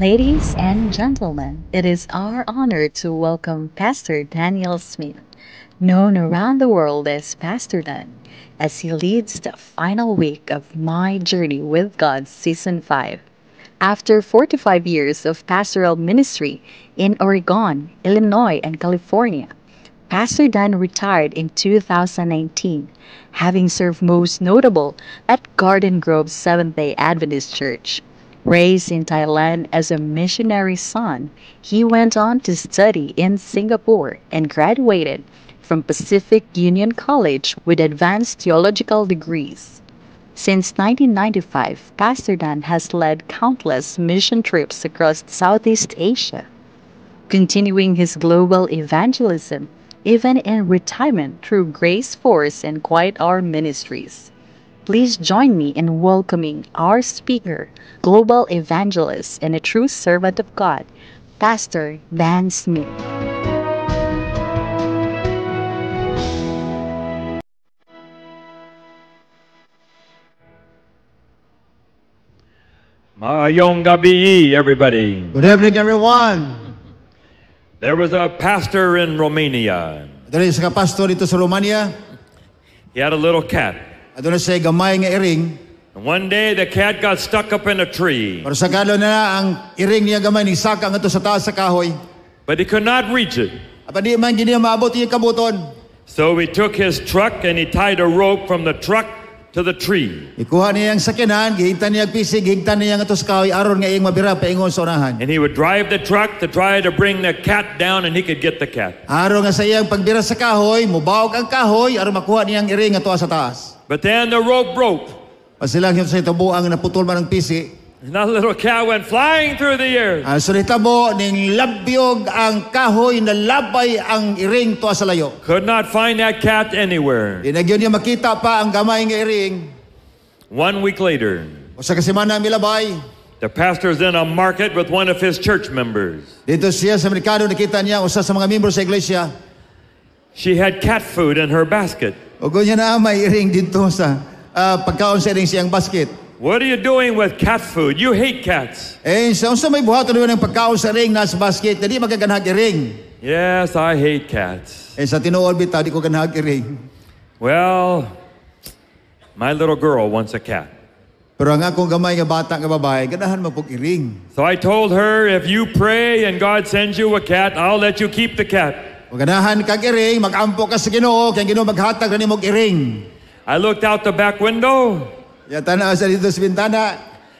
Ladies and gentlemen, it is our honor to welcome Pastor Daniel Smith, known around the world as Pastor Dan, as he leads the final week of My Journey with God Season 5. After 45 years of pastoral ministry in Oregon, Illinois, and California, Pastor Dan retired in 2019, having served most notable at Garden Grove Seventh-day Adventist Church. Raised in Thailand as a missionary son, he went on to study in Singapore and graduated from Pacific Union College with advanced theological degrees. Since 1995, Pastor Dan has led countless mission trips across Southeast Asia, continuing his global evangelism even in retirement through Grace Force and Quiet Hour Ministries. Please join me in welcoming our speaker, global evangelist, and a true servant of God, Pastor Dan Smith. Maayong gabi, everybody. Good evening, everyone. There was a pastor in Romania. Ito rin sa pastor dito sa Romania. He had a little cat. Ito na siya gamay nga iring. And one day the cat got stuck up in a tree, Pero sa kalo na ang iring niya gamay ni saka nga to sa taas sa kahoy. but he could not reach it. Apa di man gini maabot yung kabuton. So he took his truck and he tied a rope from the truck to the tree. Ikuha niya ang sakyanan, gihigtan niya pisig, gihigtan niya nga to sa kahoy aron nga iyang mabira paingon sa unahan. And he would drive the truck to try to bring the cat down and he could get the cat. Aron nga sa iyang pagbira sa kahoy, mubawog ang kahoy aron makuha niya ang iring nga to sa taas. But then the rope broke. Pasilang yun sa ito ang naputol man ang pisi. And that little cat went flying through the air. So mo, ning labyog ang kahoy na labay ang iring to sa layo. Could not find that cat anywhere. Dinagyon niya makita pa ang gamay nga iring. 1 week later, O sa kasimana milabay, the pastor's in a market with one of his church members. dito siya sa merkado nakita niya usa sa mga miyembro sa iglesia. She had cat food in her basket. O niya na may iring dito sa pagkaon sa iring siyang basket. What are you doing with cat food? You hate cats. Sa unsa may buhaton naman ng pagkaon sa iring nasa basket, dili magaganhag iring. Yes, I hate cats. Sa tinuod bitaw di ko ganhag iring. Well, my little girl wants a cat. Pero ang akong gamay nga bata nga babae, ganahan mo pog iring. So I told her, if you pray and God sends you a cat, I'll let you keep the cat. O ganahan kag iring, magampo ka sa Ginoo, kay Ginoo maghatag ra nimo og iring. I looked out the back window, Ya tanaw sa dito sa bintana.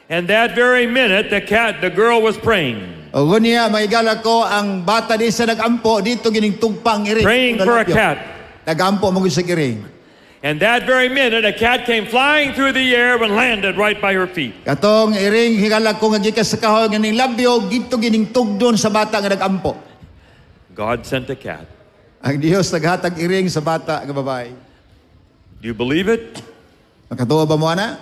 and that very minute, the girl was praying. O niya maigala ko ang bata di sa nagampo dito gining tugpang iring. Praying for a cat. Nagampo mo sa iring. And that very minute, a cat came flying through the air and landed right by her feet. Katong iring higala ko nga gikas sa kahoy nga ning labyo dito gining tugdon sa bata nga nagampo. God sent a cat. Ang Dios naghatag iring sa bata nga babae. Do you believe it? Makatuwa ba mo ana?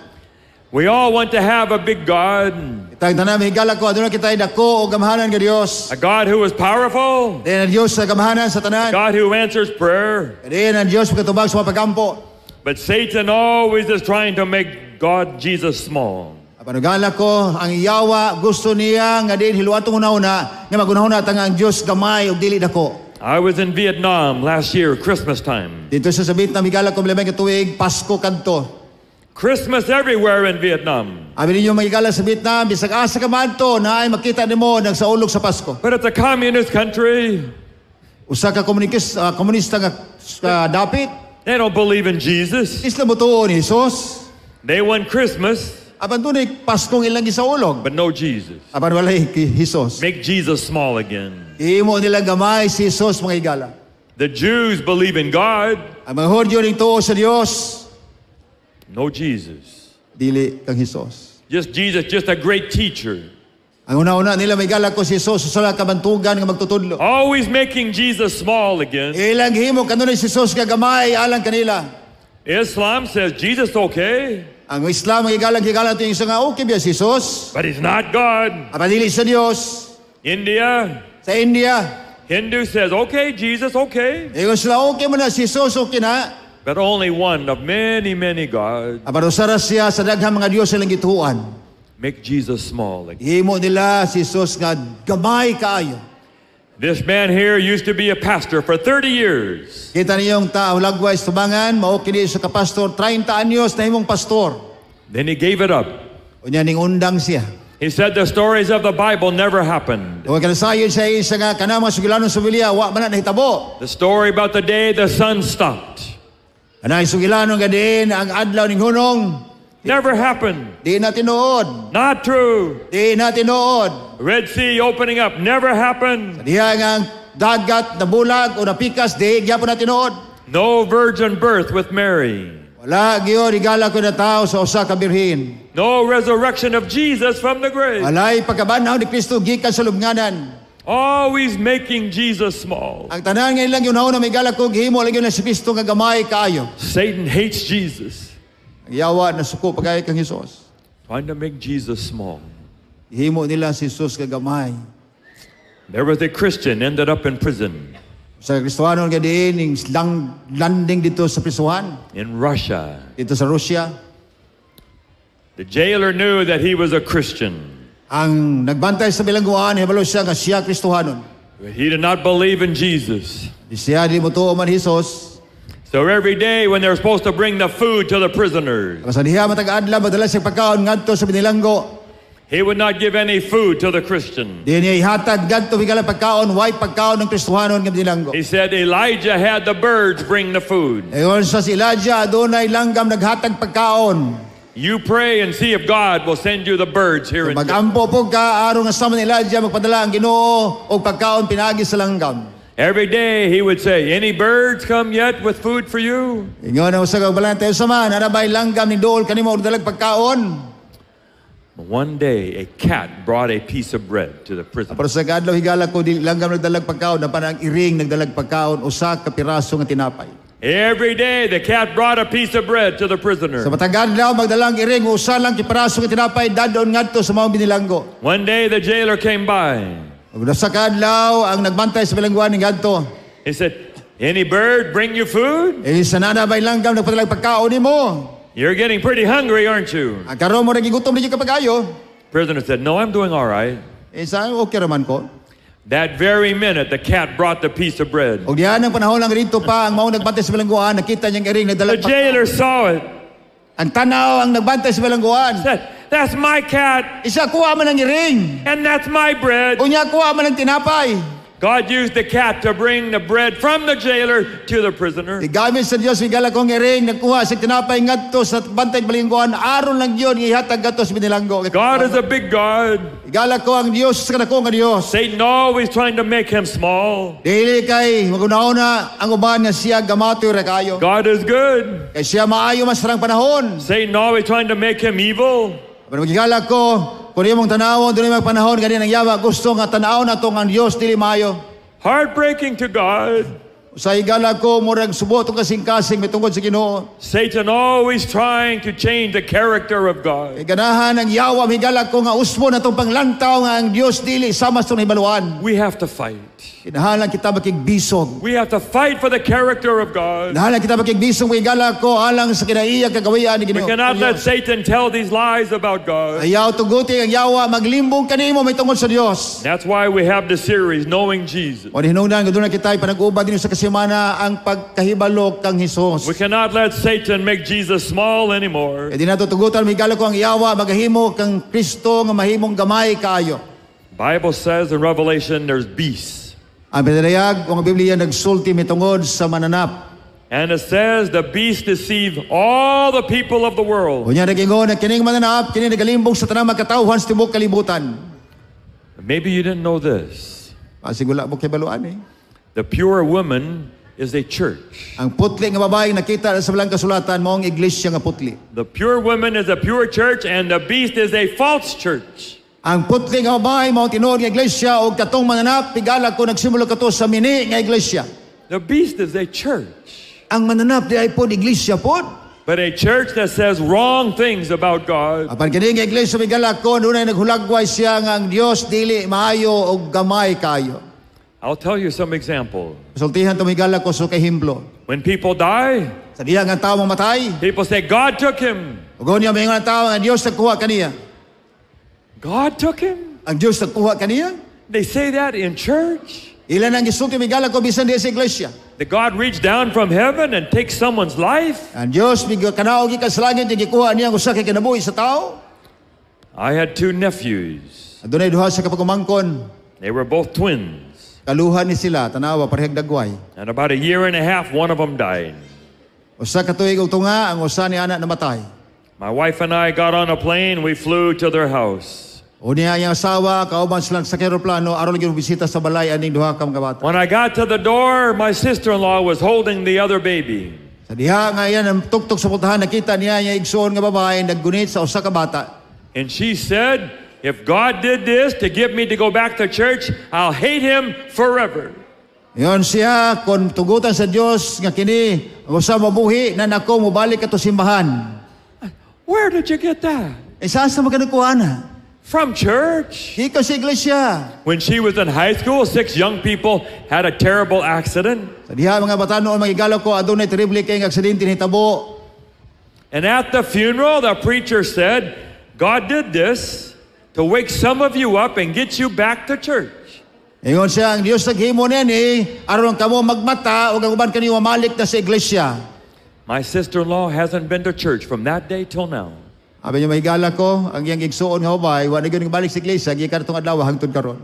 We all want to have a big God, Itang tanan higala ko aduna kitay dako og gamahanan nga Dios. a God who is powerful, Diyan ang Dios sa gamahanan sa a tanan. God who answers prayer. Diyan ang Dios pagkatubag sa mga pagampo. But Satan always is trying to make God Jesus small. Panugala ko ang iyawa gusto niya nga din hiluatong una-una nga magunahuna tang ang Dios gamay og dili dako. I was in Vietnam last year, Christmas time. Dito sa sabit na migala ko lamang tuig Pasko kadto. Christmas everywhere in Vietnam. Abi ninyo magigala sa Vietnam bisag asa ka man to na ay makita nimo nagsaulog sa Pasko. But it's a communist country. Usa ka komunista nga dapit. They don't believe in Jesus. Isla mo tuon ni Jesus. They want Christmas, Apan tunay Paskong ilang gisaulog. but no Jesus. Apan walay Jesus. Make Jesus small again. Imo nila gamay si Jesus mga igala. The Jews believe in God, Ang mga Hudyo ning tuo sa Dios no Jesus. dili kang Jesus. Just Jesus, just a great teacher. Ang una-una nila may gala ko si Jesus sa kabantugan nga magtutudlo. Always making Jesus small again. Ilang himo kanunay si Jesus nga gamay alang kanila. Islam says Jesus okay, Ang Islam ang igalang to yung isa nga okay biya si Jesus. but he's not God. Apadili sa Dios. India, Sa India, Hindu says okay, Jesus okay, ingon sila okay mo na si Jesus okay na. but only one of many, many gods. Aparusara siya sa daghang mga Dios silang gituan. make Jesus small. Himo nila si Jesus nga gamay kaayo. This man here used to be a pastor for 30 years. Kita niyong tao lagway tubangan mao kini sa kapastor 30 anyos na himong pastor. Then he gave it up. Unya ning undang siya. He said the stories of the Bible never happened. Wa kana sayon siya isa nga kanang mga sugilanon sa Biblia wa man na nahitabo. The story about the day the sun stopped Anay sugilanon gadiin ang adlaw ning hunong never happened. di na tinuod. Not true. Di na tinuod. Red Sea opening up never happened. Diha nga dagat na bulag o napikas di gyapon na tinuod. No virgin birth with Mary. Wala gyud igala ko na tao sa usa ka birhen. No resurrection of Jesus from the grave. Walay pagkabanaw ni Kristo gikan sa lubnganan. Always making Jesus small. Ang tanan nga ilang yunahon na may gala ko gihimo lang yun na si Kristo nga gamay kaayo. Satan hates Jesus. Ang yawa na suko pagay kang Hesus. Trying to make Jesus small. Gihimo nila si Jesus nga gamay. There was a Christian ended up in prison Sa Kristohano nga diin ning landing dito sa prisuhan in Russia. dito sa Russia. The jailer knew that he was a Christian. Ang nagbantay sa bilangguan hibalo siya nga siya Kristohanon. But he did not believe in Jesus. Di siya di mo tuo man Hesus. So every day when they were supposed to bring the food to the prisoners, Sa diha matag adlaw madala siya pagkaon ngadto sa binilanggo. he would not give any food to the Christian. Di niya ihatag gadto bigala pagkaon way pagkaon ng Kristohanon nga binilanggo. He said Elijah had the birds bring the food. Ayon sa si Elijah adunay langgam naghatag pagkaon. You pray and see if God will send you the birds here in Japan. Magampo po ka aron nga sama ni Elijah magpadala ang Ginoo og pagkaon pinaagi sa langgam. Every day he would say, any birds come yet with food for you? Ingon na usa ka balante sama narabay langgam ni dool kanimo og dalag pagkaon. One day a cat brought a piece of bread to the prison. Pero sa adlaw higala ko di langgam nagdalag pagkaon na panang iring nagdalag pagkaon usa ka piraso nga tinapay. Every day the cat brought a piece of bread to the prisoner. Sa matag adlaw magdalang iring usa lang ki piraso nga tinapay dadon ngadto sa mga binilanggo. One day the jailer came by. Ug sa kadlaw ang nagbantay sa bilangguan ni ngadto. He said, any bird bring you food? Sa nanabay langgam nagpadalag pagkaon nimo. You're getting pretty hungry, aren't you? Ang karon mo nagigutom ninyo kapagayo. Prisoner said, no, I'm doing all right. Sa okay raman ko. That very minute, the cat brought the piece of bread. Og diyan ang panahon lang rito pa ang mao nagbantay sa bilangguan nakita niyang iring The nagdalag jailer saw it. Ang tanaw ang nagbantay sa bilangguan. Said, that's my cat, Isa kuha man ang iring. and that's my bread. Unya kuha man ang tinapay. God used the cat to bring the bread from the jailer to the prisoner. Igamit sa Dios igala kong iring nagkuha sa tinapay ngadto sa bantay bilangguan aron lang yun ihatag gadto sa binilanggo. God is a big God. Igala ko ang Dios sa kanako nga Dios. Satan always trying to make him small. Dili kay magunahon ang uban nga siya gamatoy ra kayo. God is good. Kay siya maayo mas sarang panahon. Satan always trying to make him evil. Pero magigala ko kung imong tanawon dunay mga panahon gani nang yawa gusto nga tan-aw nato ang Dios dili maayo. Heartbreaking to God. Sa igala ko murag subo tong kasing-kasing mitungod sa Ginoo. Satan always trying to change the character of God. Kay ganahan ang yawa higala ko nga usbo natong panglantaw nga ang Dios dili sama sa hibaluan. We have to fight. Kinahanglan kita makigbisog. We have to fight for the character of God. Kinahanglan kita makigbisog higala ko alang sa kinaiya kagawian ni We Ginoo. cannot let Satan tell these lies about God. Ayaw tuguti ang yawa maglimbong kanimo may tungod sa Dios. That's why we have the series, Knowing Jesus. O hinungdan nga doon na kita panag-ubad din sa kasimana ang pagkahibalo kang Hesus. We cannot let Satan make Jesus small anymore. E di nato tugutan migala ko ang yawa magahimo kang Kristo nga mahimong gamay kaayo. Bible says in Revelation there's beasts. Ang pinadayag o ang Biblia nagsulti mitungod sa mananap. And it says the beasts deceive all the people of the world. Unya nagingon na kining mananap kini nagalimbong sa tanang magkatawhan sa tibuok kalibutan. Maybe you didn't know this. Pasigula mo kay baluan eh. The pure woman is a church. Ang putli nga babae nakita sa balang kasulatan mo ang iglesia nga putli. The pure woman is a pure church and the beast is a false church. Ang putli nga babae mo tinuod nga iglesia og katong mananap pigala ko nagsimula kato sa mini nga iglesia. The beast is a church. Ang mananap di ay pod iglesia pod. But a church that says wrong things about God. Apan kini nga iglesia migala ko dunay naghulagway siya nga ang Dios dili maayo og gamay kayo. I'll tell you some example. Sultihan tumigala ko sa kahimplo. When people die, Sa diha nga tawo mamatay, people say God took him. ug niya mayngon ang tawo nga Dios nagkuha kaniya. God took him? Ang Dios nagkuha kaniya. They say that in church? Ilan ang gisulti migala ko bisan diya sa iglesia. That God reached down from heaven and takes someone's life? Ang Dios kanaog gikan sa langit gikuha niya ang usa ka kinabuhi sa tao. I had two nephews. Adunay duha sa kapagumangkon. They were both twins. Kaluhan ni sila tanawa parehag dagway. And about a year and a half, one of them died. Usa ka tuig ug tunga ang usa ni anak namatay. My wife and I got on a plane. We flew to their house. Unya iyang asawa kauban silang sa aeroplano aron gyud bisita sa balay aning duha ka mga bata. When I got to the door, my sister-in-law was holding the other baby. Sa diha nga iyan ang tuktok sa putahan nakita niya yung igsoon nga babae naggunit sa usa ka bata. And she said, if God did this to get me to go back to church, I'll hate him forever. Yon siya kon tugutan sa Dios nga kini usa mabuhi na nako mobalik ato simbahan. Where did you get that? Isa sa maganakuha na. From church. Ikaw sa iglesia. When she was in high school, 6 young people had a terrible accident. Sa diha mga bata noon magigalaw ko adunay terrible kay aksidente hitabo. And at the funeral, the preacher said, God did this to wake some of you up and get you back to church. Ingon siya ang Dios naghimo niya aron kamo magmata ug ang uban kaniyo mamalik na sa iglesia. My sister-in-law hasn't been to church from that day till now. Abi niya mahigala ko ang iyang igsuon nga ubay wa na gyud balik sa iglesia gikan tong adlaw hangtod karon.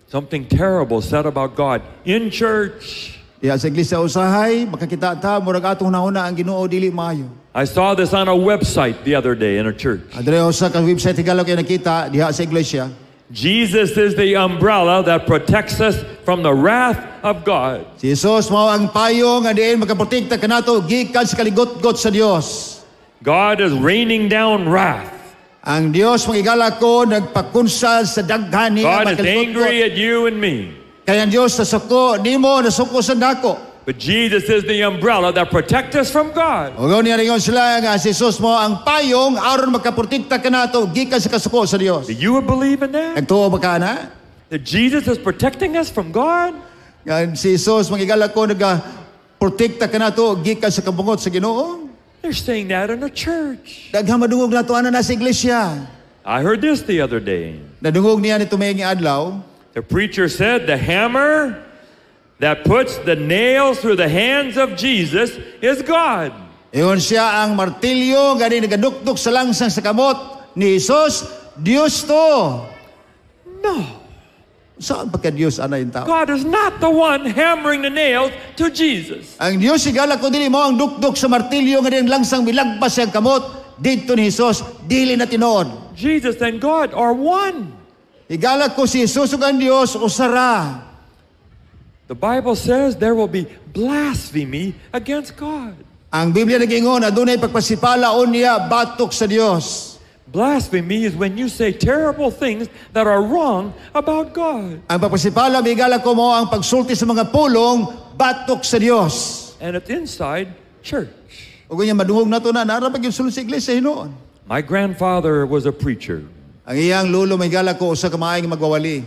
Something terrible said about God in church. Diha sa iglesia usahay makakita ta murag atong hunahuna ang Ginoo dili maayo. I saw this on a website the other day in a church. Adre usa ka website higala kay nakita diha sa iglesia. Jesus is the umbrella that protects us from the wrath of God. Si Jesus mao ang payong nga diin makaprotekta kanato gikan sa kaligot-got sa Dios. God is raining down wrath. Ang Dios magigala ko nagpakunsal sa daghan ni God is angry at you and me. Kaya ang Dios nasuko nimo nasuko sa nako. But Jesus is the umbrella that protects us from God. Ugaw niya ringon sila nga si Jesus mo ang payong aron makaprotekta kanato gikan sa kasuko sa Dios. Do you believe in that? Nagtuo ba ka na? That Jesus is protecting us from God? Nga si Jesus magigala ko nagaprotekta kanato gikan sa kabungot sa Ginoo. They're saying that in a church. Daghang madungog nato ana na sa iglesia. I heard this the other day. Nadungog niya nito mayong adlaw. The preacher said the hammer that puts the nails through the hands of Jesus is God. Iyon siya ang martilyo gani nagadukdok sa langsang sa kamot ni Jesus, Dios to. No. Saan pagka Dios ana yung tao? God is not the one hammering the nails to Jesus. Ang Dios sigala ko dili mo ang dukdok sa martilyo nga din langsang milagpas siyang kamot didto ni Jesus dili na tinuod. Jesus and God are one. Igala ko si Jesus ug ang Dios usara. The Bible says there will be blasphemy against God. Ang Biblia nagingon adunay pagpasipalaon niya batok sa Dios. Blasphemy is when you say terrible things that are wrong about God. Ang pagpasipala igala ko mo ang pagsulti sa mga pulong batok sa Dios. And it's inside church. Ug nya madungog nato na nara pag sulod sa iglesia hinuon. My grandfather was a preacher. Ang iyang lolo mahigala ko usa ka maayong magwawali.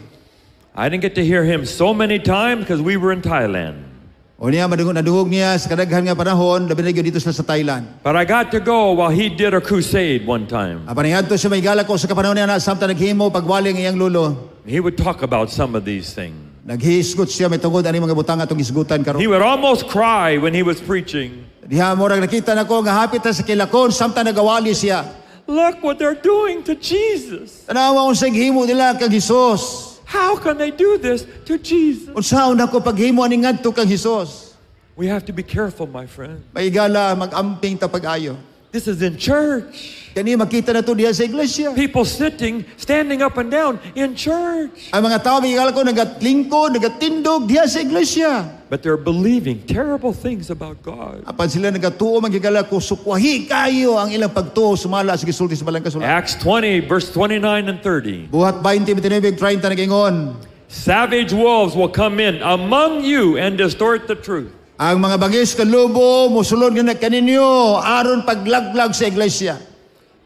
I didn't get to hear him so many times because we were in Thailand. O niya nadungog niya sa kadaghan nga panahon labi na gyud dito sa Thailand. But I got to go while he did a crusade one time. Apaniadto siya mahigala ko sa kapanahon niya na samtang naghimo pagwali ang iyang lolo. He would talk about some of these things. Naghisgot siya may tungod ani mga butang atong isgutan karon. He would almost cry when he was preaching. Diha mo nakita nako nga hapit na sa kilakon samtang nagawali siya. Look what they're doing to Jesus. Tanawa unsay gihimo nila kang Hesus. How can they do this to Jesus? Unsaon ako paghimo ani ngadto kang Hesus? We have to be careful, my friend. Maigala magamping ta pag-ayo. This is in church. Kani makita na to diha sa iglesia. People standing up and down in church. Ang mga tao maigala ko nagatlingkod, nagatindog diha sa iglesia. But they're believing terrible things about God. Apan sila nagatuo magigala ko sukwahi kayo ang ilang pagtuo sumala sa gisulti sa balang kasulatan. Acts 20, verse 29 and 30. Buhat 20:29-30 nagingon. Savage wolves will come in among you and distort the truth. Ang mga bangis kalubo musulod nga kaninyo aron paglaglag sa iglesia.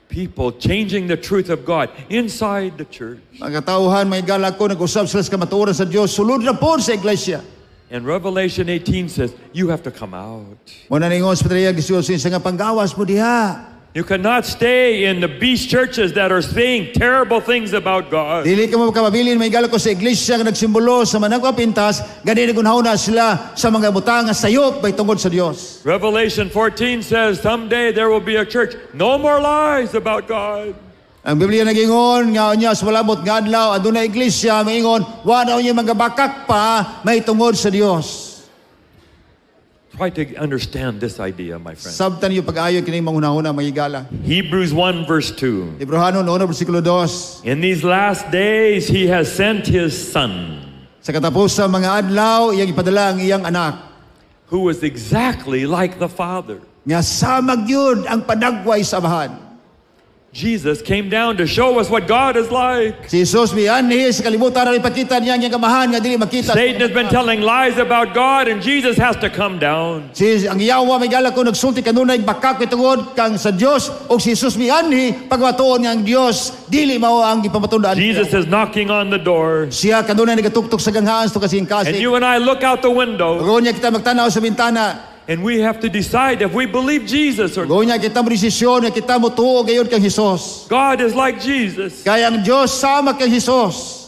People changing the truth of God inside the church. Mga tauhan may gala ko nag-usab sila sa kamatuoran sa Dios sulod na po sa iglesia. And Revelation 18 says, you have to come out. Mo na ningon sa patriarch Jesus sa nga panggawas mo diha. You cannot stay in the beast churches that are saying terrible things about God. Dili ka mo makababilin may gala ko sa iglesia nga nagsimbolo sa manang kapintas gani nagunhaw na sila sa mga butang nga sayop bay tungod sa Dios. Revelation 14 says someday there will be a church. No more lies about God. Ang Biblia nagingon nga unya sa malabot nga adlaw aduna iglesia maingon wa na unya mga bakak pa may tungod sa Dios. Try to understand this idea, my friend. Sabtan yung pag-ayo kining manghunahuna mahigala. Hebrews 1 verse 2. Hebrehanon 1 bersikulo 2. In these last days, He has sent His Son, Sa katapos sa mga adlaw iyang ipadala ang iyang anak who was exactly like the Father. nga samag yun ang padagway sa amahan. Jesus came down to show us what God is like. Si Jesus mianhi sa kalibutan rin ipakita niya ang iyang kamahan nga dili makita. Satan has been telling lies about God, and Jesus has to come down. Ang Yawa may gala ko nagsulti kanunay bakak itungod kang sa Dios o si Jesus mianhi pagwatuon nga ang Dios dili mao ang gipamatundaan. Jesus is knocking on the door, Siya kanunay nagatuktok sa ganghaan to kasing and kasi. you and I look out the window, Gonya kita magtanaw sa bintana. and we have to decide if we believe Jesus or Gonya kita mo desisyon nga kita mo tuo gayon kang Jesus. God is like Jesus. Kaya ang Dios sama kang Jesus.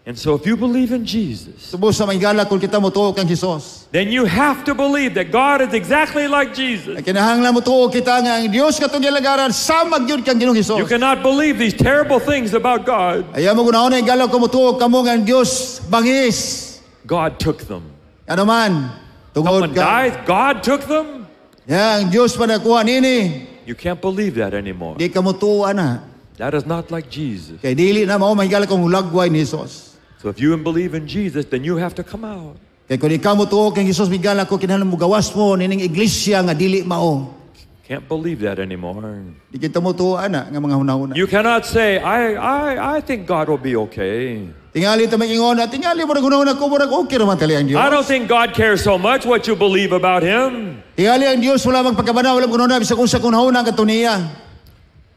And so if you believe in Jesus, Subos sa mahigala kung kita mo tuo kang Jesus. then you have to believe that God is exactly like Jesus. Kinahanglan mo tuo kita nga ang Dios katong gilagaran samag yun kang Ginoong Jesus. You cannot believe these terrible things about God. Ayaw mo gunahon na igalaw ko mo tuo kamo nga ang Dios bangis. God took them. Ano man, tungod Someone died, God took them. ang Dios pa nakuha nini. You can't believe that anymore. Di ka mo tuwa na. That is not like Jesus. Kaya dili na mao mahigala kong hulagway ni Jesus. So if you believe in Jesus, then you have to come out. Kaya kung ikaw mo tuo kang Jesus migala ko kinahanglan mo gawas mo nining iglesia nga dili mao. Can't believe that anymore. Di kita mo tuwa na nga mga hunahuna. You cannot say, I think God will be okay. Tingali ta mag-ingon na tingali mo na gunahuna ko murag okay ra man tali ang Dios. I don't think God cares so much what you believe about Him. Tingali ang Dios wala magpakabana wala gunahuna bisag unsa kung hunahuna ang katuniya.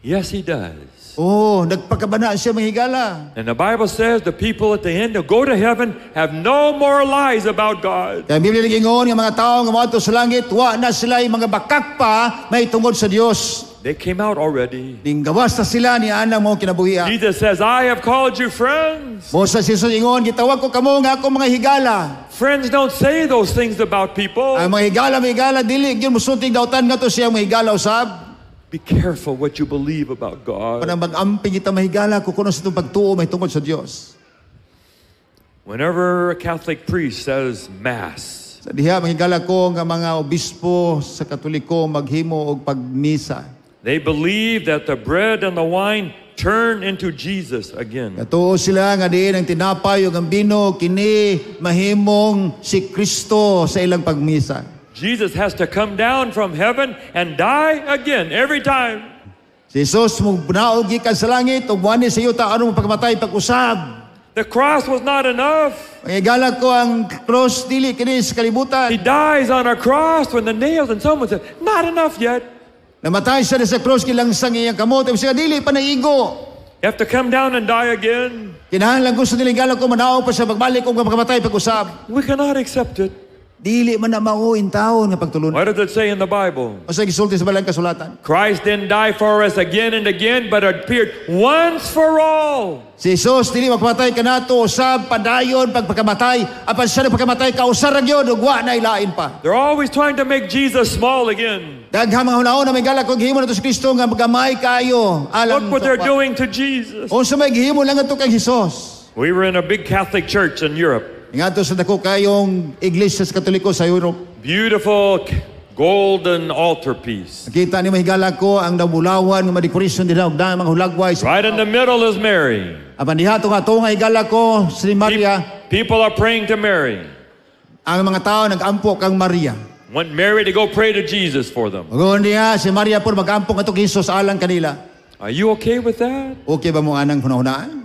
Yes, He does. Oh, nagpakabana siya mahigala. And the Bible says the people at the end who go to heaven have no more lies about God. Kaya Biblia nagingon nga mga tao nga moadto sa langit wa na sila mga bakak pa may tungod sa Dios. They came out already. Ning gawas na sila ni anang mo kinabuhi. Jesus says, I have called you friends. Mosa si Jesus ingon gitawag ko kamo nga ako mga higala. Friends don't say those things about people. Ang mga higala dili gyud mosulting dautan nga to siya mga higala usab. Be careful what you believe about God. Para mag-amping kita mahigala ko kuno sa itong pagtuo may tungod sa Dios. Whenever a Catholic priest says Mass, Sa diha mahigala ko nga mga obispo sa Katoliko maghimo og pagmisa. they believe that the bread and the wine turn into Jesus again. Katuo sila nga diin ang tinapay ug ang bino kini mahimong si Kristo sa ilang pagmisa. Jesus has to come down from heaven and die again every time. Si Jesus mo naog gikan sa langit ug wani sa yuta aron pagmatay pag-usab. The cross was not enough. Mahigala ko ang cross dili kini sa kalibutan. He dies on a cross when the nails, and someone said, not enough yet. Namatay siya sa cross kilangsang iyang kamot ug siya dili pa naigo. You have to come down and die again. Kinahanglan gusto nila igala ko manaog pa sa pagbalik ug pagmatay pag-usab. We cannot accept it. Dili man na mao in taon nga pagtulon. What does it say in the Bible? Usa gisulti sa balang kasulatan. Christ didn't die for us again and again, but appeared once for all. Si Jesus dili magpatay kanato usab padayon pagpakamatay apan siya pagkamatay kausar ra gyud ug wa na ilain pa. They're always trying to make Jesus small again. Daghang mga hunahon na may galak kog himo nato si Kristo nga magamay kayo alang. Look what they're doing to Jesus. Unsa may gihimo lang ato kay Jesus. We were in a big Catholic church in Europe. Ingadto sa dako kayong iglesia sa Katoliko sa Europe. Beautiful golden altarpiece. Nakita ni mahigala ko ang dabulawan nga madekorasyon dinha og dahang mga hulagway. Right in the middle is Mary. Apan diha to nga higala ko si Maria. People are praying to Mary. Ang mga tao nag-ampo kang Maria. Want Mary to go pray to Jesus for them. Ugon diha si Maria por mag-ampo ato kay Jesus alang kanila. Are you okay with that? Okay ba mo anang hunahunaan?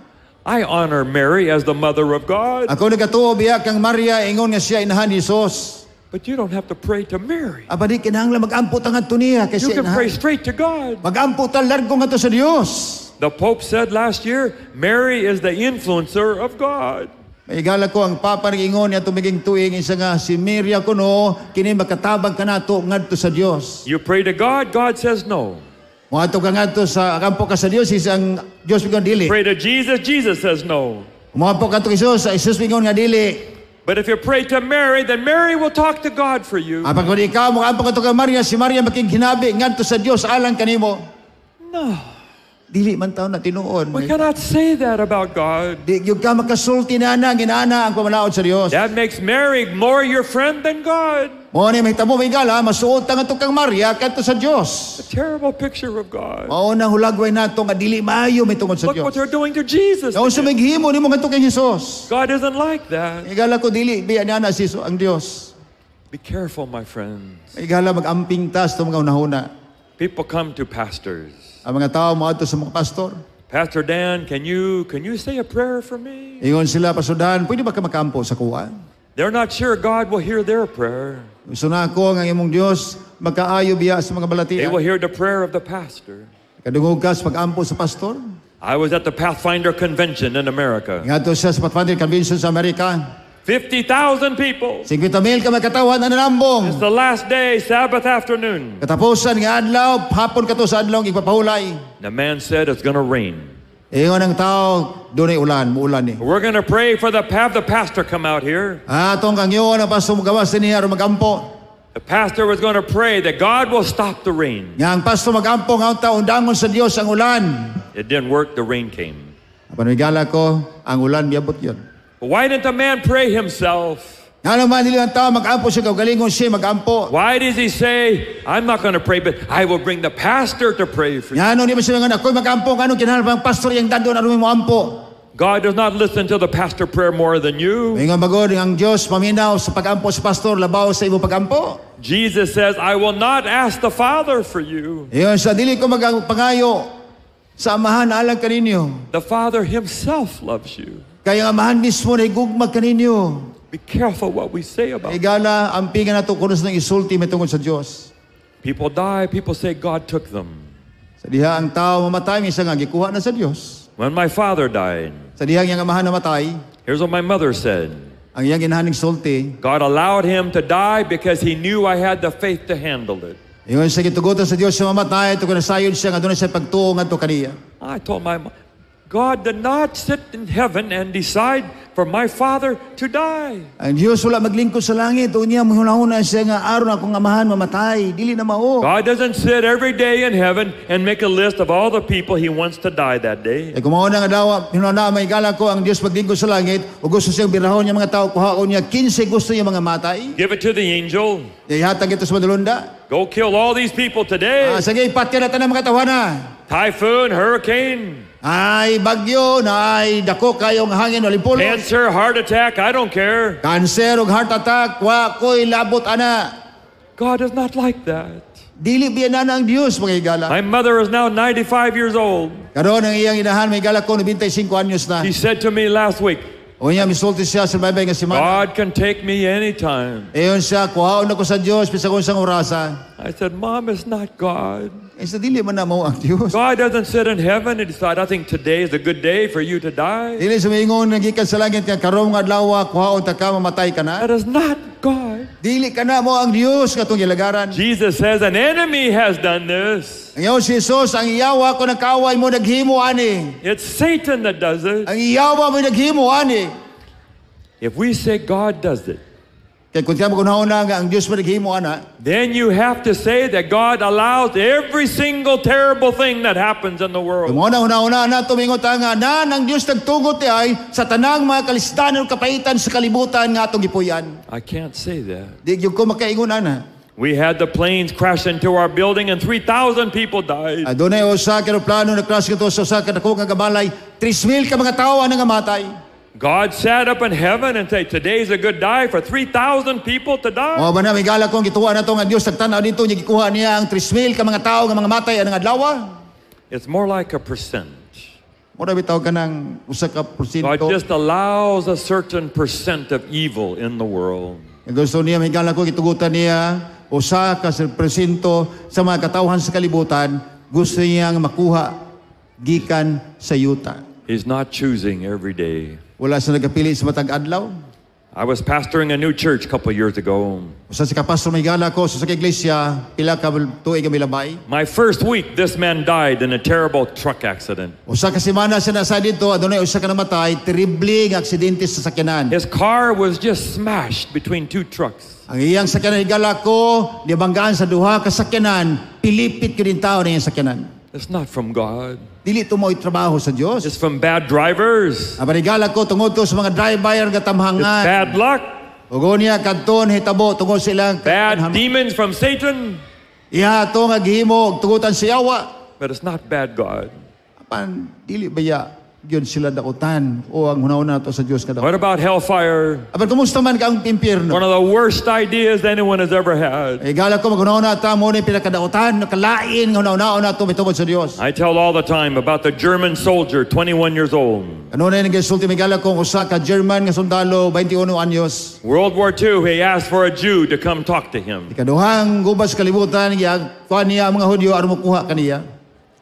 I honor Mary as the mother of God. Ako nagatuo biya kang Maria ingon nga siya inahan ni Jesus. But you don't have to pray to Mary. Aba di kinahanglan mag-ampo ta ngadto niya kay You siya can pray inahan. straight to God. Mag-ampo ta largo ngadto sa Dios. The Pope said last year, Mary is the influencer of God. Maigala ko ang papa ingon niya tumiging tuig isa nga si Maria kuno kini makatabang kanato ngadto sa Dios. You pray to God, God says no. Mo ato ka ngadto sa kampo ka sa Dios ang Dios mingon dili. Pray to Jesus, Jesus says no. Mo apo ka to Jesus sa Jesus mingon nga dili. But if you pray to Mary, then Mary will talk to God for you. Apag kung ikaw mo apo ka to ka Maria, si Maria makiginabi ngadto sa Dios alang kanimo. No. Dili man taon na tinuon. We cannot say that about God. Di gyud ka makasulti na ginana ang pamanaod sa Dios. That makes Mary more your friend than God. Mo ni mahitabo may gala masuot ang ato kang Maria kadto sa Dios. A terrible picture of God. Mao na hulagway nato nga dili maayo may tungod sa Look what Dios. they're doing to Jesus. Kung sa maghimo nimo kadto kay Jesus. God isn't like that. Igala ko dili biya na si ang Dios. Be careful, my friends. Igala mag-amping tas to mga unahuna. People come to pastors. Ang mga tao moadto sa mga pastor. Pastor Dan, can you say a prayer for me? Ingon sila pasudan, pwede ba ka makampo sa kuha? They're not sure God will hear their prayer. Gusto na ako nga imong Dios magkaayo biya sa mga balatian. They will hear the prayer of the pastor. Kadungog ka sa pag-ampo sa pastor. I was at the Pathfinder Convention in America. Ngadto siya sa Pathfinder Convention sa Amerika. 50,000 people. 50,000 ka magkatawan ang nanambong. It's the last day, Sabbath afternoon. Katapusan nga adlaw, hapon ka to sa adlaw igpapahulay. The man said it's going to rain. Ingon ang tao, doon ay ulan, muulan ni. We're going to pray for have the pastor come out here. Atong kang yun ang pastor magawas niya aron magampo. The pastor was going to pray that God will stop the rain. Nga ang pastor magampo nga taon dangon sa Dios ang ulan. It didn't work, the rain came. Panigala ko, ang ulan miabot yun. Why didn't the man pray himself? Nga naman nila ang tao magampo siya galingon siya magampo. Why does he say, I'm not going to pray, but I will bring the pastor to pray for you? Nga di ba siya nga ako'y magampo kanong kinahanglan pastor yang dadon aron mo ampo. God does not listen to the pastor prayer more than you. Ingon bagod ang Dios paminaw sa pagampo sa pastor labaw sa imo pagampo. Jesus says, I will not ask the Father for you. Iyon sa dili ko magapangayo sa amahan alang kaninyo. The Father himself loves you. Kaya ang amahan mismo na igugmag kaninyo. Be careful what we say about it. Igala, ang pinga na ito kunos ng isulti may tungkol sa Diyos. People die, people say God took them. Sa diha ang tao mamatay, minsan nga gikuha na sa Diyos. When my father died, Sa diha ang amahan namatay, here's what my mother said. ang iyang ginahaning sulti, God allowed him to die because he knew I had the faith to handle it. iyon sa gitugutan sa Diyos siya mamatay, ito kanasayon siya, nga doon siya pagtuo nga ito kaniya. I told my mom, God did not sit in heaven and decide for my father to die. Ang Diyos wala maglingkod sa langit, o niya mahunahuna siya nga aron akong amahan mamatay, dili na mao. God doesn't sit every day in heaven and make a list of all the people he wants to die that day. E kumaon nga daw, hinuna may gala ko ang Diyos maglingkod sa langit, o gusto siyang birahon niya mga tao, kuhaon niya 15 gusto niya mga matay. Give it to the angel. Ihatag ito sa madulunda. Go kill all these people today. Sige, ipatya na tanang mga tawana. Typhoon, hurricane, Ay bagyo na ay dako kayong hangin o limpulos. cancer, heart attack, I don't care. Cancer o heart attack, wa ko'y labot ana. God is not like that. Dili biyan na ang Diyos, mga higala. My mother is now 95 years old. Karoon ang iyang inahan, may higala ko, 95 anyos na. She said to me last week, O niya, misulti siya sa baybay nga si Mana. God can take me anytime. Eyon siya, kuhaon ako sa Diyos, pisa kong isang orasa. I said, Mom, it's not God. Eh, sa dili man na mo ang Diyos. God doesn't sit in heaven and decide, I think today is a good day for you to die. Dili sa mingon, nagikan sa langit nga, karong nga adlaw, kuhaon ta ka, mamatay ka na. That is not God. Dili ka na mo ang Diyos, katong ilagaran. Jesus says, an enemy has done this. Ang iyaw si Jesus, ang iyawa ko nagkaway mo, naghimo ani. It's Satan that does it. Ang iyawa mo, naghimo ani. If we say God does it, Kaya kung tiyan mo kung na nga, ang Diyos mo naghimo ana, then you have to say that God allows every single terrible thing that happens in the world. kung una na, tumingot nga, na ng Diyos nagtugot ay sa tanang mga kalisdanan o kapaitan sa kalibutan nga atong gipuyan. I can't say that. Di yung ko makaingon ana. We had the planes crash into our building and 3,000 people died. Adunay usa ka plano na klas kito sa usa ka dako nga gabalay, 3,000 ka mga tawo ang nangamatay. God sat up in heaven and said, today's a good day for 3,000 people to die. O ba na may gala kong gituwa na to nga Dios nagtanaw dito niya gikuha niya ang 3,000 ka mga tawo nga mga matay anang adlaw. It's more like a percent. Mura bitaw ka ng usa ka porsyento. God just allows a certain percent of evil in the world. Gusto niya may gala ko gitugutan niya usa ka porsyento sa mga katawhan sa kalibutan gusto niyang makuha gikan sa yuta. He's not choosing every day. Wala sa nagapili sa matag adlaw. I was pastoring a new church a couple years ago. Usa si kapastor may higala ko sa iglesia pila ka tuig kami labay. My first week, this man died in a terrible truck accident. Usa ka semana siya nasa dito, adunay usa ka namatay, terrible nga aksidente sa sakyanan. His car was just smashed between two trucks. Ang iyang sakyanan higala ko, nibanggaan sa duha ka sakyanan, pilipit ko din tao na iyang sakyanan. It's not from God. Dili to mo'y trabaho sa Dios. It's from bad drivers. Ang panigala ko tungod to sa mga driver nga It's tamhangan. bad luck. Ugo niya kadton hitabo tungod sa ilang Bad demons from Satan. Iha to nga gihimo tugutan sa yawa. But it's not bad God. Apan dili baya gyud sila daotan o ang hunahuna to sa Dios kada. What about hellfire? Apan kumusta man ka ang impierno? One of the worst ideas anyone has ever had. Igala ko maghunahuna ta mo ni pinakadaotan nakalain nga hunahuna na to mitungod sa Dios. I tell all the time about the German soldier, 21 years old. Ano na yung gisulti migala kong usa ka German nga sundalo 21 anyos. World War II, he asked for a Jew to come talk to him. Ikaduhang gubas kalibutan kuha niya ang mga Hudyo aron mokuha kaniya.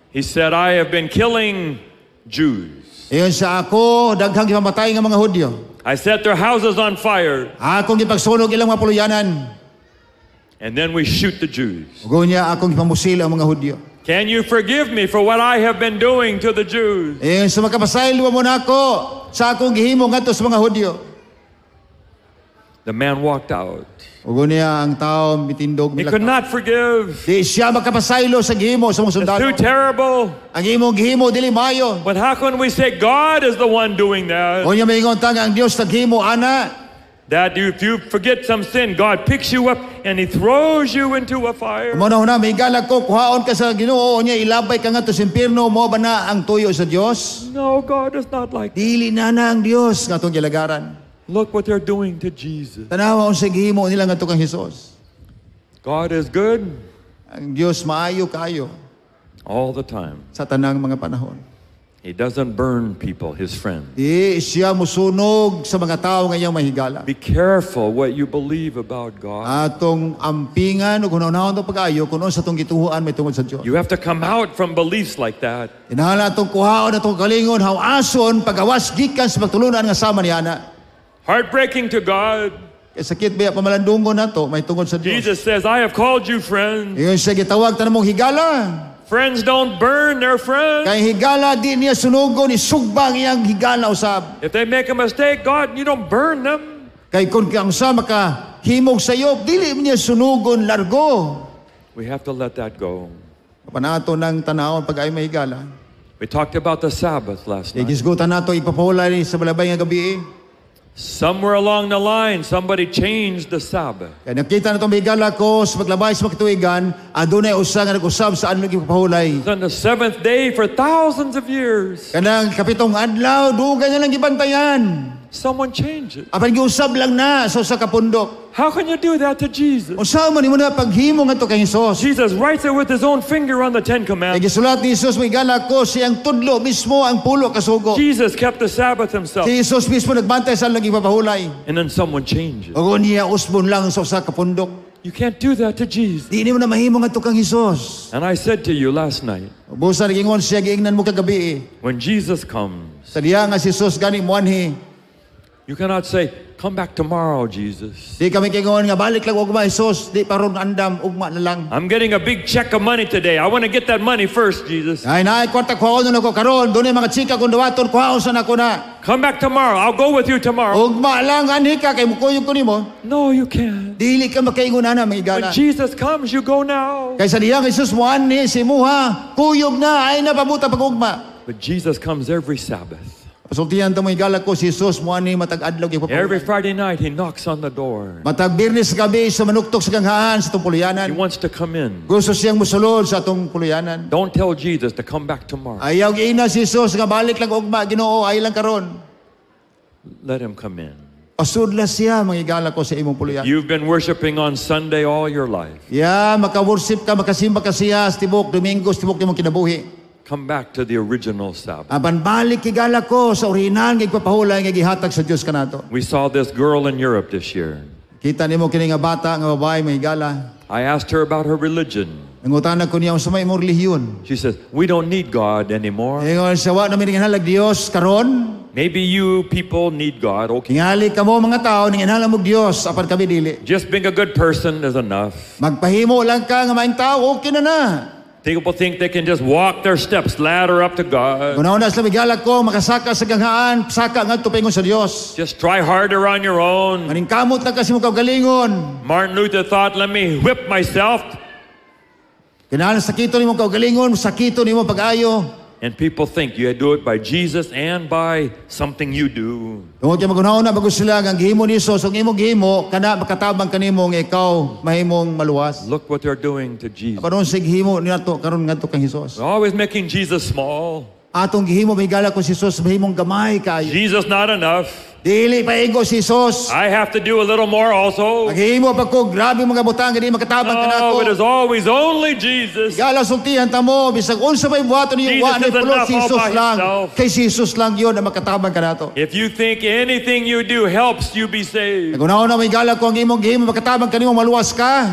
He said, I have been killing Jews. Iyon sa ako daghang gipamatay nga mga Hudyo. I set their houses on fire, Akong gipagsunog ilang mga puluyanan. and then we shoot the Jews. Ugo niya akong gipamusil ang mga Hudyo. Can you forgive me for what I have been doing to the Jews? Iyon sa makapasaylo mo nako sa akong gihimo ngadto sa mga Hudyo. The man walked out. Ugo niya ang tao mitindog He could not forgive. Di siya makapasaylo sa gihimo sa mga It's sundalo. too terrible. Ang imong gihimo dili maayo. But how can we say God is the one doing that? Unya maingon ta nga ang Dios naghimo ana. That if you forget some sin, God picks you up and He throws you into a fire. Muna may galag ko kuhaon ka sa Ginoo unya ilabay ka ngadto sa impierno mo ba na ang tuyo sa Dios? No, God is not like that. Dili na ang Dios nga atong gilagaran. Look what they're doing to Jesus. Tanawa unsay gihimo nila ngadto kang Hesus. God is good Ang Dios maayo kayo all the time. sa tanang mga panahon. He doesn't burn people, His friends. Di siya musunog sa mga tao nga iyang mahigala. Be careful what you believe about God. Atong ampingan ug hunahon to pag-ayo kuno sa atong gituhuan may tungod sa Dios. You have to come out from beliefs like that. Inahala atong kuhaon atong kalingon hawason pagawas gikan sa pagtulunan nga sama ni ana. Heartbreaking to God. Kay sakit baya pamalandungon nato may tungod sa Dios. Jesus says, I have called you friends. Iyon siya gitawag tanang mong higala. Friends don't burn their friends. Kay higala di niya sunugon isugbang iyang higala usab. If they make a mistake, God, you don't burn them. Kay kun ang sa makahimog sayo dili niya sunugon largo. We have to let that go. Panato ng tanawon pag ay may higala. We talked about the Sabbath last night. Igisgutan nato ipapahulay sa balabay nga gabi. Somewhere along the line, somebody changed the Sabbath. Kaya nakita na itong higala ko sa paglabay sa makatuigan, adunay usa nga nag-usab sa anong ipapahulay. On the seventh day for thousands of years, Kanang kapitong adlaw, dugay na lang gibantayan. someone changed it. Apan giusab lang na sa usa ka pundok. How can you do that to Jesus? Usa man nimo na paghimo ngadto kay Hesus. Jesus writes it with his own finger on the Ten Kay Commandments. gisulat ni Hesus may higala ko siyang tudlo mismo ang pulo ka sugo. Jesus kept the Sabbath himself. Si Hesus mismo nagbantay sa lagi ipapahulay. And then someone changed it. Ug niya usbon lang sa usa ka pundok. You can't do that to Jesus. Di nimo na mahimo ngadto kang Hesus. And I said to you last night, Busa gingon siya giingnan mo kagabi. when Jesus comes, Sa diya nga si Hesus gani muanhi. you cannot say, come back tomorrow, Jesus. Di kami kingon nga balik lang ugma Hesus, di paron andam ugma na lang. I'm getting a big check of money today. I want to get that money first, Jesus. Ay naay kwarta kuhaon na ko karon, dunay mga chika kun dawaton kuhaon sa nako na. Come back tomorrow. I'll go with you tomorrow. Ugma lang anhi ka kay mukuyog ko nimo. No, you can't. Dili ka makaingon ana When mahigala. Jesus comes, you go now. Kaysa diya kay Hesus muanhi si muha, kuyog na ay napabuta pag ugma. But Jesus comes every Sabbath. Pasultihan ta mo higala ko si Hesus muanhi matag adlaw kay Every papawala. Friday night, he knocks on the door. Matag Biyernes gabi sa manuktok sa kanghaan sa atong He puluyanan. wants to come in. Gusto siyang musulod sa atong puluyanan. Don't tell Jesus to come back tomorrow. Ayaw giina si Hesus nga balik lang ugma Ginoo ay lang karon. Let him come in. Pasudla siya mangigala ko sa imong puluyan. You've been worshiping on Sunday all your life. Ya, maka-worship ka, makasimba ka siya sa tibok Domingo, sa tibok nimong kinabuhi. Come back to the original Sabbath. Apan balik kigala ko sa orihinal nga igpapahulay nga gihatag sa Dios kanato. We saw this girl in Europe this year. Kita nimo kini nga bata nga babae mahigala. I asked her about her religion. Nangutana ko niya sa may imong relihiyon. She says, we don't need God anymore. Ingon siya wa na mi halag Dios karon. Maybe you people need God. Okay. Tingali kamo mga tao ning inhalang mo Dios apan kami dili. Just being a good person is enough. Magpahimo lang ka nga maayong tao, okay na. People think they can just walk their steps, ladder up to God. Kunaon na sila migala ko makasaka sa ganghaan, saka ngadto paingon sa Dios. Just try harder on your own. Maning kamot na kasi mo kaugalingon. Martin Luther thought, let me whip myself. Kinahanglan sakito nimo kaugalingon, sakito nimo pag-ayo. And people think you do it by Jesus and by something you do. Tungod kay magunahon na bago sila ang gihimo ni Jesus, ug imong gihimo kana makatabang kanimo nga ikaw mahimong maluwas. Look what they're doing to Jesus. Karon sig himo niadto karon ngadto kang Jesus. They're always making Jesus small. Atong gihimo mahigala ko si Jesus mahimong gamay kaayo. Jesus not enough. Dili paingo si Jesus. I have to do a little more also. Maghimo pa ko grabe mga butang gani makatabang No, it kanako. is always only Jesus. Gala sultihan ta mo bisag unsa may buhaton niyo Jesus wa na is pulo enough si all Jesus by lang. himself. Kay si Jesus lang yon ang makatabang kanato. If you think anything you do helps you be saved, Nagunahon na may gala ko ang imong gihimo makatabang kanimo maluwas ka.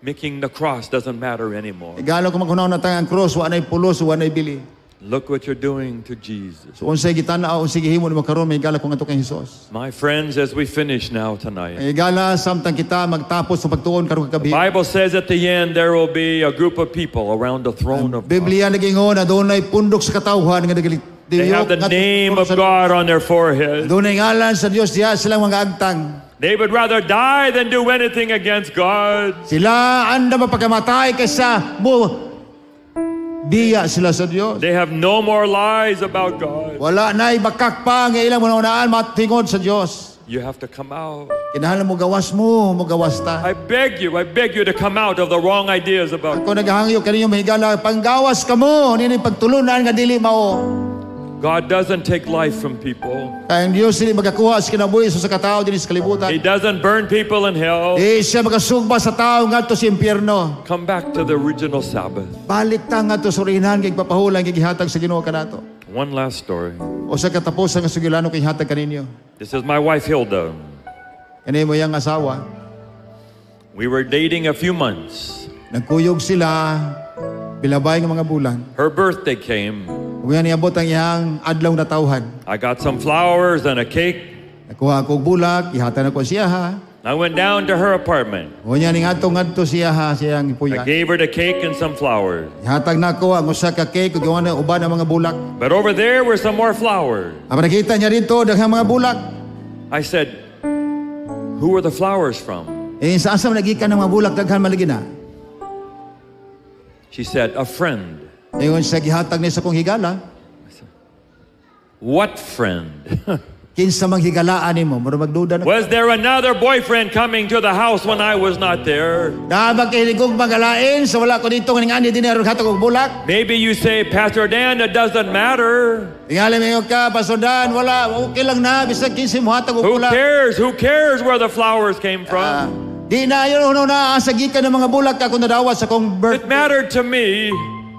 making the cross doesn't matter anymore. Igalo ko magunahon na tang ang cross wa nay pulos wa nay bili. Look what you're doing to Jesus. So unsay gitana unsay gihimo nimo karon may gala ko ngadto kay Jesus. My friends, as we finish now tonight, May gala samtang kita magtapos sa pagtuon karon the kagabi. Bible says at the end there will be a group of people around the throne of God. Biblia nagingon na dunay pundok sa katawhan nga nagali. They have the name of God on their forehead. Dunay ngalan sa Dios diha silang mga agtang. They would rather die than do anything against God. Sila anda mapagamatay kaysa mo biya sila sa Dios. They have no more lies about God. Wala na'y bakak pa nga ilang munaan matingod sa Dios. You have to come out. Kinahanglan mo gawas ta. I beg you to come out of the wrong ideas about God. Ako naghangyo kaninyo mahigala panggawas kamo nini pagtulunan nga dili mao. God doesn't take life from people. Kaya ang Dios dili magakuha sa kinabuhi sa katao dinhi sa kalibutan. He doesn't burn people in hell. Siya magasugba sa tao ngadto sa impyerno. Come back to the original Sabbath. Balik ta ngadto sa orihinal kay papahulan kay gihatag sa Ginoo kanato. One last story. O sa katapusan nga sugilano kay hatag kaninyo. This is my wife Hilda. Kani mo yang asawa. We were dating a few months. Nagkuyog sila bilabay nga mga bulan. Her birthday came. Ug yan niabot ang iyang adlaw na tawhan. I got some flowers and a cake. Nakuha ako og bulak, ihatan ako siya ha. I went down to her apartment. O niya ning ngadto siya ha siyang I ipuya. gave her the cake and some flowers. Ihatag nako ang usa ka cake ug gawan na uban ang mga bulak. But over there were some more flowers. Aba nakita niya dito daghang mga bulak. I said, who were the flowers from? Sa asa man nagikan ng mga bulak daghan malagi na. She said, a friend. Ingon sa gihatag ni sa kong higala. What friend? Kinsa mang higalaan nimo, mura magduda na. Was there another boyfriend coming to the house when I was not there? Dapat kay ligog magalain sa wala ko dito nga ani dinero hatag og bulak. Maybe you say, Pastor Dan, it doesn't matter. Tingali mayo ka pasodan wala okay lang na bisag kinsa mo hatag og Who bulak. cares? Who cares where the flowers came from? Di na yun na asa gikan ng mga bulak ka kung nadawat sa kong It birthday. mattered to me.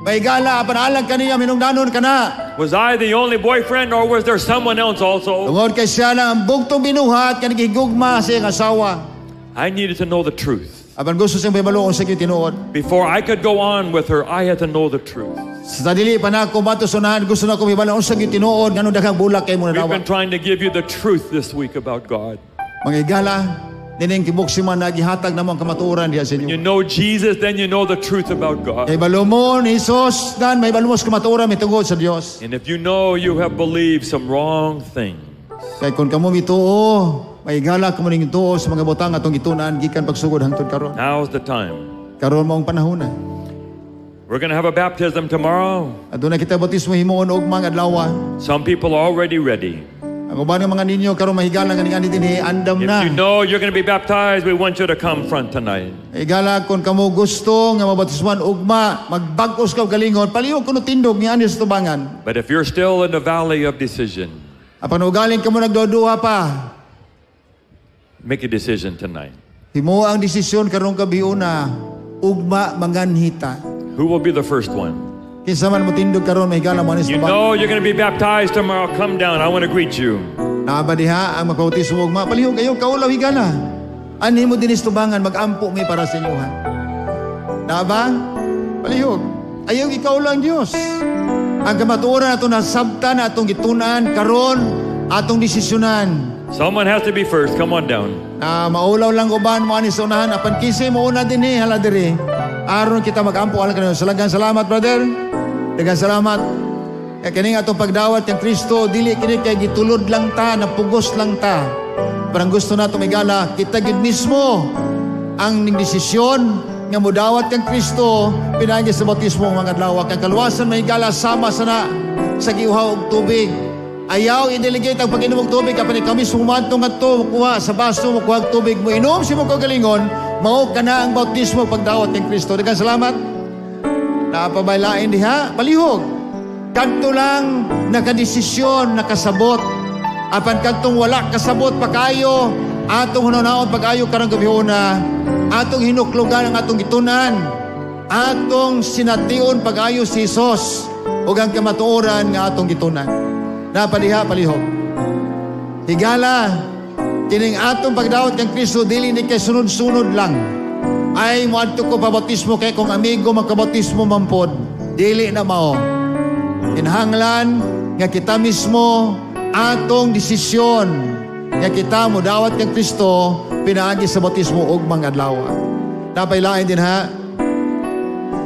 May gala panalang kaniya minungdanon ka na. Was I the only boyfriend or was there someone else also? Tungod kay siya lang ang bugtong binuhat kanang gigugma sa iyang asawa. I needed to know the truth. Apan gusto siyang baybaluon sa tinuod. Before I could go on with her, I had to know the truth. Sa dili pa na ako matusunahan gusto na ko baybaluon sa tinuod ngano daghang bulak kay mo We've nadawat. been trying to give you the truth this week about God. Mga igala, dining kibuksiman na gihatag namang kamatuoran diha sa You inyo. know Jesus, then you know the truth about God. Kay balumon, Jesus, dan may balumos kamatuoran mitungod sa Dios. And if you know you have believed some wrong thing, Kay kung kamo mituo, may igala kamo ning tuo sa mga butang atong gitunan gikan pagsugod hangtod karon. now's the time. Karon mo ang panahon na. We're going to have a baptism tomorrow. Aduna kita bautismo himuon og mga adlaw. Some people are already ready. Ang uban ng mga ninyo karon mahigala nga ani dinhi andam If na. you know you're going to be baptized, we want you to come front tonight. Igala kung kamo gusto nga mabautismuhan ugma, magbag-os ka og galingon, palihog kuno tindog ni ani sa tubangan. But if you're still in the valley of decision, Apan ugaling kamo nagduduha pa. make a decision tonight. Himo ang desisyon karon kabiuna ugma manganhita. Who will be the first one? Kinsa man mo tindog karon mahigala mo ani sa You tubangan. know you're going to be baptized tomorrow. Come down. I want to greet you. Naaba diha ang magpautismo ugma, palihog ayo kaulaw higala. Ani mo dinis tubangan magampo mi para sa inyo ha. Naaba? Palihog. Ayaw ikaw lang Dios. Ang kamatuoran atong nasabtan, atong gitunan, karon, atong desisyonan. Someone has to be first. Come on down. Maulaw lang uban mo ani sa unahan. Apan kisay mo una din hala diri. Aron kita magampo alang kanyo. Salagang salamat, brother. Dagang salamat. Kini atong pagdawat kang Kristo, dili kini kay gitulod lang ta, napugos lang ta. Parang gusto nato migala, kita gid mismo ang desisyon nga modawat kang Kristo pinagi sa bautismo mga adlaw. Kang kaluwasan mahigala sama sana sa giuhaw og tubig. Ayaw i-delegate ang pag-inom ng tubig kapag kami sumantong at to kuha sa baso mo kuha tubig mo inom si mo kagalingon mao kana ang bautismo pagdawat kang Kristo. Daghang salamat. Napabaylain diha palihog. Kadto lang nakadesisyon nakasabot. Apan kadtong wala kasabot pa kayo atong hunaw-hunaw pag-ayo karang gabihona. Atong hinuklugan ang atong gitunan. Atong sination pag-ayo si Jesus ug ang kamatuoran nga atong gitunan. Napaliha palihog. Higala kining atong pagdawat kang Kristo dili ni kay sunod-sunod lang. Ay moadto ko pabautismo kay kung amigo magkabautismo mampod. Dili na mao. Inhanglan nga kita mismo atong desisyon nga kita modawat kang Kristo pinaagi sa bautismo ug mga adlaw. Napailain din ha.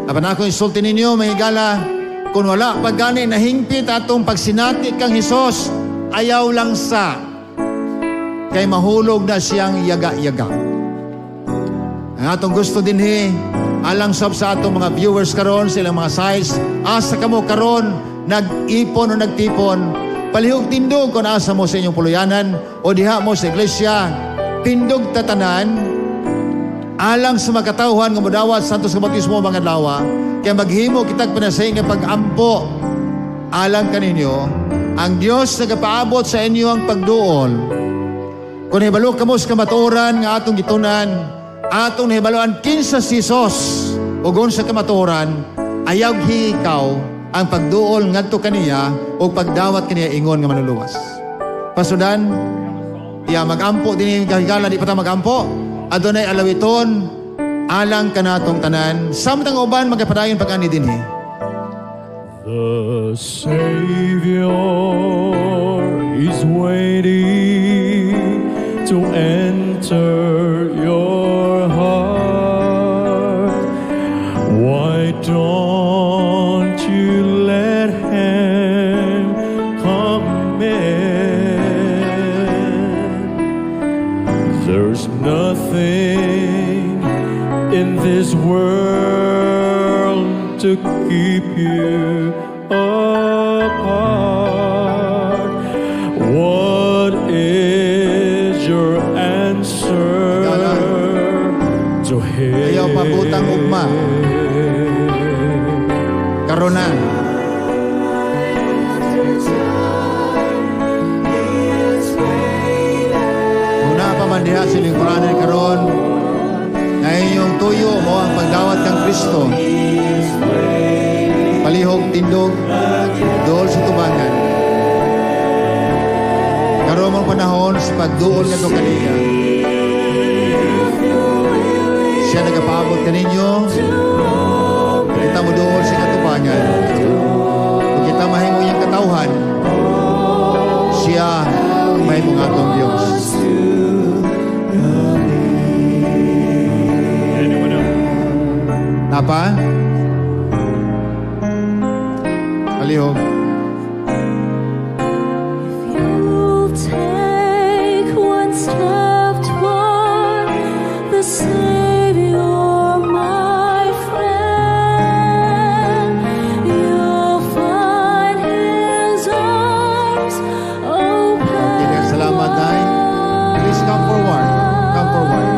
Apan ako insulti ninyo mahigala. Kung wala pagani nahingpit atong pagsinati kang Hesus, ayaw lang sa kay mahulog na siyang yaga-yaga. Ang atong gusto din alang sab sa atong mga viewers karon sa ilang mga size, asa kamo karon nag-ipon o nagtipon, palihog tindog kung asa mo sa inyong puluyanan o diha mo sa iglesia, tindog tatanan, alang sa makatauhan nga modawat santos nga bautismo mga adlaw. Kaya maghimo kitag panasay nga pag-ampo alang kaninyo ang Dios nagapaabot sa inyo ang pagduol. Kung hibalo kamo sa kamatuoran nga atong gitunan, atong hibaloan kinsa si Jesus ugon sa kamatuoran, ayaw hikaw ang pagduol ngadto kaniya o pagdawat kaniya ingon nga manluluwas. Pasudan, iya magampo din kahigala di pa ta magampo. Adunay alawiton alang kanatong tanan samtang uban magapadayon pag-ani dinhi. The Savior is waiting to enter your heart. Why don't you let him come in? There's nothing in this world to keep you apart. What is your answer to him? Ayaw pabutang ugma. Karonan. Muna pa man diha sa lingkuranan karon. Ngayong tuyo mo ang pagdawat kang Kristo. Palihog, tindog, dool sa tubangan. Karoon mong panahon sa pagduol nga ito kaniya. Siya nagpaabot kaninyo. Kita mo dool sa katubangan. Kung kita mahimo niyang katauhan, siya may mga atong Diyos. Napa? Palihog. You'll take one step toward the Savior, my friend. You'll find His arms open. Salamat, Day. Please come forward. Come forward.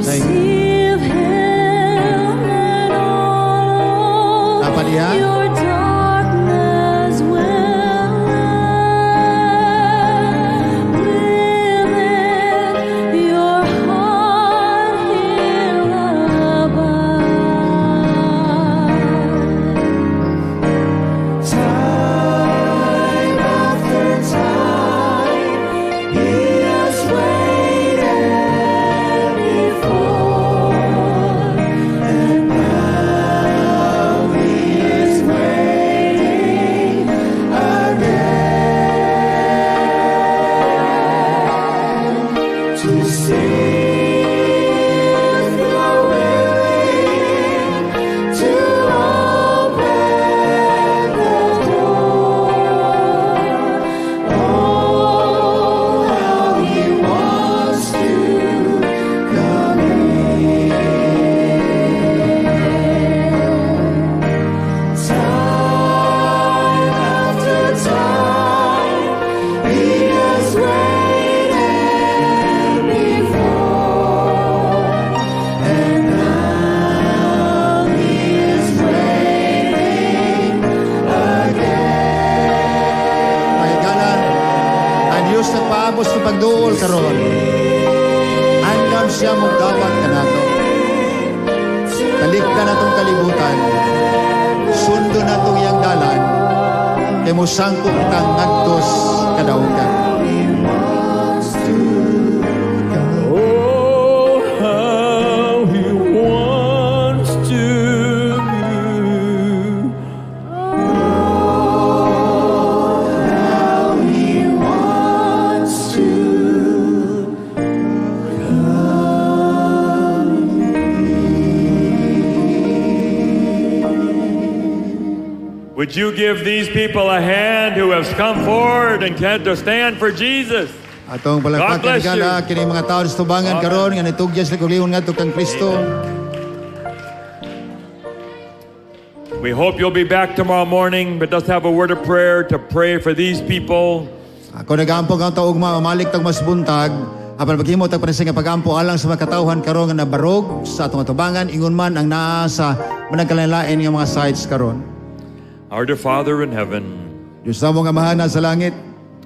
Thank you. Receive Him and all Napalihan? your dark Diyos nagpaabos ng pagduol karon. Andam siya mong dawat ka nato. Kalikdan natong kalibutan. Sundo natong iyang dalan. Kay mo sangko kitang ngadtos kadaugan. Oh, how He wants to move. Would you give these people a hand who have come forward and can to stand for Jesus? Atong God palakpakan bless gala you. kini mga tawo sa tubangan karon nga nitugyan sila kuliyon ngadto kang Kristo. We hope you'll be back tomorrow morning, but let's have a word of prayer to pray for these people. Ako nagaampo ang taugma mamalik tag mas buntag apan paghimo tag panising nga pagampo alang sa mga katawhan karon nga nabarog sa atong atubangan ingon man ang naa sa managkalalain nga mga sites karon. Our dear Father in heaven, Diyos na mong amahana sa langit.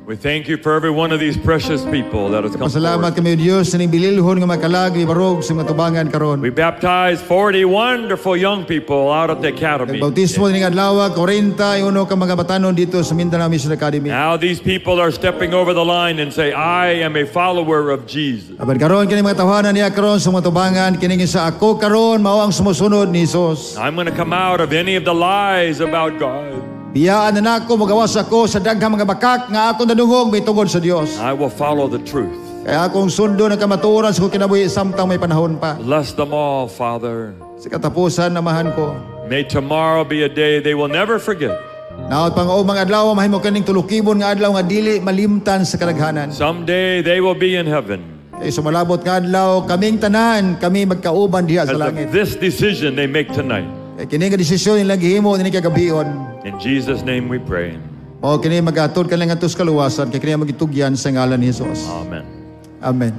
we thank you for every one of these precious people that has come Pasalamat forward. kami Diyos sa ning bililhon nga makalag barog sa mga tubangan karon. We baptized 40 wonderful young people out at the academy. Bautismo ning adlaw 40 uno ka mga batanon dito sa Mindanao Mission Academy. Now these people are stepping over the line and say, I am a follower of Jesus. Aban karon kini mga tawhanan niya karon sa mga tubangan kini sa ako karon mao ang sumusunod ni Jesus. I'm going to come out of any of the lies about God. Biyaan na nako magawas ako sa daghang mga bakak nga akong nadungog may tungod sa Dios. I will follow the truth. Kaya akong sundo ng kamatuoran sa kong kinabuhi samtang may panahon pa. Bless them all, Father. Sa katapusan namahan ko. May tomorrow be a day they will never forget. Naot pang mga adlaw mahimo kaning tulukibon nga adlaw nga dili malimtan sa kadaghanan. Someday they will be in heaven. Kay sumalabot nga adlaw kaming tanan kami magkauban diha sa Because langit. of this decision they make tonight. Kay kini nga desisyon nila gihimo ni kagabion. In Jesus' name we pray. O kini magatod ka lang atos kaluwasan kay kini magitugyan sa ngalan ni Jesus. Amen. Amen.